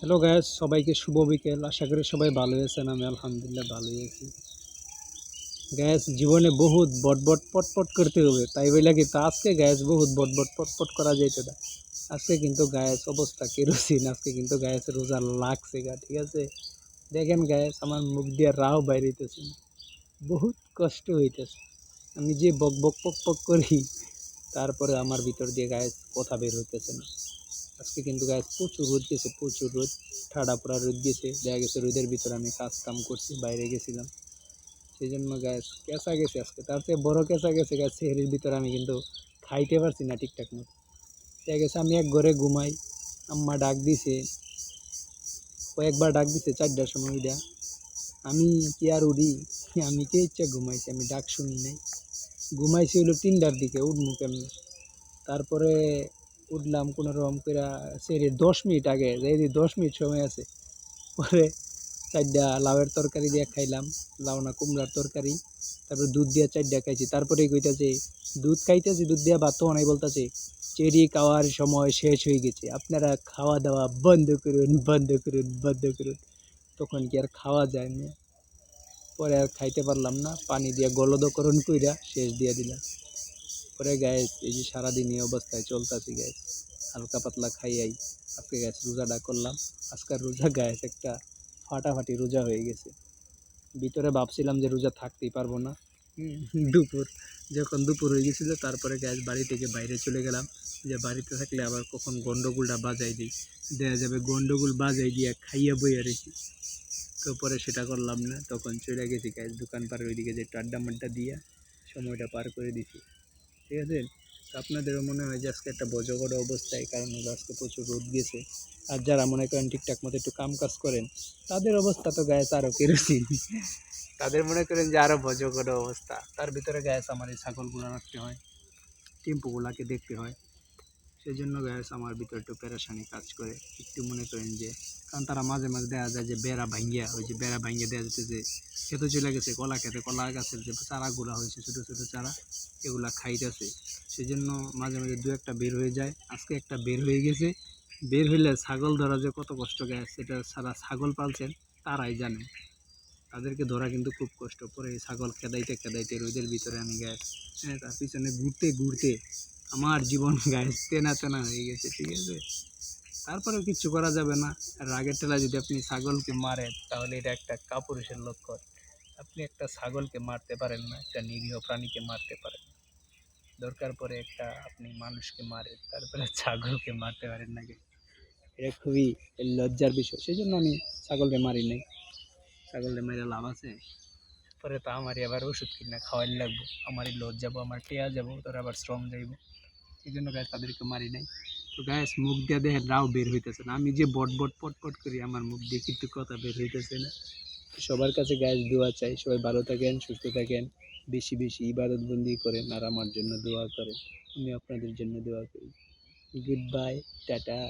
Hello guys, সবাইকে শুভ বিকেল। আশা করি সবাই ভালো আছেন। আমি আলহামদুলিল্লাহ ভালোই আছি। গ্যাস জীবনে বহুত বটবট পটপট করতে হবে, তাই বইলা কিন্তু আজকে গ্যাস বহুত বটবট পটপট করা যাইতে না। আজকে কিন্তু গ্যাস অবস্থা কেরোসিন, আজকে কিন্তু গ্যাস রোজা লাগছে গা, ঠিক আছে। দেখেন গ্যাস আমার মুখ দিয়ে রাও বাইরেতেছে না, বহুত কষ্ট হইতেছে। আমি যে বক বক পক পক করি, তারপরে আমার ভিতর দিয়ে গ্যাস কথা বের হইতেছে না। আজকে কিন্তু গায়ে প্রচুর রোদ গেছে, প্রচুর রোদ, ঠাডা পড়া রোদ গেছে। দেখা গেছে রোদের ভিতরে আমি কাজ কাম করছি, বাইরে গেছিলাম, সেই জন্য গ্যাস কেঁচা গেছে আজকে। তার চেয়ে বড় কেঁচা গেছে গ্যাস, সেহরির ভিতরে আমি কিন্তু খাইতে পারছি না ঠিকঠাক মতো। দেখা গেছে আমি এক ঘরে ঘুমাই, আম্মা ডাক দিছে, কয়েকবার ডাক দিছে 4টার সময় উঠা। আমি কি আর উঠি? আমি কে ইচ্ছা ঘুমাইছি, আমি ডাক শুনি নাই। ঘুমাইছি হলো 3টার দিকে, উঠমু কেমনি? তারপরে উঠলাম কোনো রকম করে, সেরে 10 মিনিট আগে, এই যে 10 মিনিট সময় আছে। পরে 4টা লাউয়ের তরকারি দিয়ে খাইলাম, লাউ না কুমড়ার তরকারি। তারপরে দুধ দিয়ে 4টা খাইছি। তারপরে কইতাছে দুধ খাইতেছি, দুধ দিয়ে ভাত তো নাই, বলতেছে চেরি খাওয়ার সময় শেষ হয়ে গেছে, আপনারা খাওয়া দাওয়া বন্ধ করুন, বন্ধ করুন, বন্ধ করুন। তখন কি আর খাওয়া যায় না? পরে আর খাইতে পারলাম না, পানি দিয়ে গলদকরণ কইরা শেষ দিয়ে দিলাম। পরে গাইস এই যে সারাদিন এই অবস্থায় চলতেছি গাইস, হালকা পাতলা খাইয়াই আজকে গাইস রোজাটা করলাম। আজকের রোজা গাইস একটা ফাটাফাটি রোজা হয়ে গেছে। ভিতরে ভাবছিলাম যে রোজা থাকতেই পারবো না। দুপুর, যখন দুপুর হয়ে গেছিল, তারপরে গ্যাস বাড়ি থেকে বাইরে চলে গেলাম, যে বাড়িতে থাকলে আবার কখন গন্ডগোলটা বাজাই দিই, দেয়া যাবে গন্ডগোল বাজাই দিয়ে খাইয়া বইয়া রেখি। তো পরে সেটা করলাম না, তখন চলে গেছি গ্যাস দোকান পাড়ের ওইদিকে, যে আড্ডা মাড্ডা দিয়ে সময়টা পার করে দিছি, ঠিক আছে। তো আপনাদেরও মনে হয় যে আজকে একটা বজগড় অবস্থায়, কারণ হলো আজকে প্রচুর রোদ গেছে। আর যারা মনে করেন ঠিকঠাক মতো একটু কাম কাজ করেন, তাদের অবস্থা তো গায়ে আরও কেরোসিন। তাদের মনে করেন যে আরও বজগড় অবস্থা। তার ভিতরে গায়ে আমার এই ছাগলগুলো রাখতে হয়, টেম্পুগুলাকে দেখতে হয়। সেই জন্য গ্যাস আমার ভিতরে একটু পেরেশানি কাজ করে। একটু মনে করেন যে, কারণ তারা মাঝে মাঝে দেখা যায় যে বেড়া ভাঙ্গিয়া, ওই যে বেড়া ভাঙ্গিয়া দেখা যাচ্ছে যে খেতে চলে গেছে, কলা খেতে, কলা গাছের যে চারাগুলা হয়েছে ছোটো ছোটো চারা, এগুলা খাইতেছে। সেই জন্য মাঝে মাঝে দু একটা বের হয়ে যায়। আজকে একটা বের হয়ে গেছে। বের হইলে ছাগল ধরা যে কত কষ্ট গ্যাস, সেটা সারা ছাগল পালছেন তারাই জানে। তাদেরকে ধরা কিন্তু খুব কষ্ট। পরে ছাগল খেদাইতে খেদাইতে রোদের ভিতরে আমি গ্যাস, হ্যাঁ, তার পিছনে ঘুরতে ঘুরতে আমার জীবন গ্যাস তেনা তেনা হয়ে গেছে, ঠিক আছে। তারপরেও কিচ্ছু করা যাবে না। রাগের ঠেলা যদি আপনি ছাগলকে মারেন, তাহলে এটা একটা কাপুরুষের লক্ষণ। আপনি একটা ছাগলকে মারতে পারেন না, একটা নিরীহ প্রাণীকে মারতে পারেন না। দরকার পরে একটা আপনি মানুষকে মারেন, তারপরে ছাগলকে মারতে পারেন না। এটা খুবই লজ্জার বিষয়। সেই জন্য আমি ছাগলকে মারি নাই। ছাগলকে মেরে লাভ আছে? পরে তো আমারই আবার ওষুধ কিনে খাওয়াই লাগবো, আমারই লজ যাবো, আমার টেয়া যাবো, তোর আবার শ্রম যাইব। এই জন্য গাছ তাদেরকে মারি নাই। তো গ্যাস মুখ দিয়ে দেখেন রাও বের হইতেছে না। আমি যে বট বট পট পট করি, আমার মুখ দিয়ে কিন্তু কথা বের হইতেছে না। সবার কাছে গ্যাস দোয়া চাই, সবাই ভালো থাকেন, সুস্থ থাকেন, বেশি বেশি ইবাদত বন্দি করেন, আর আমার জন্য দোয়া করেন। আমি আপনাদের জন্য দোয়া করি। Good bye, tata.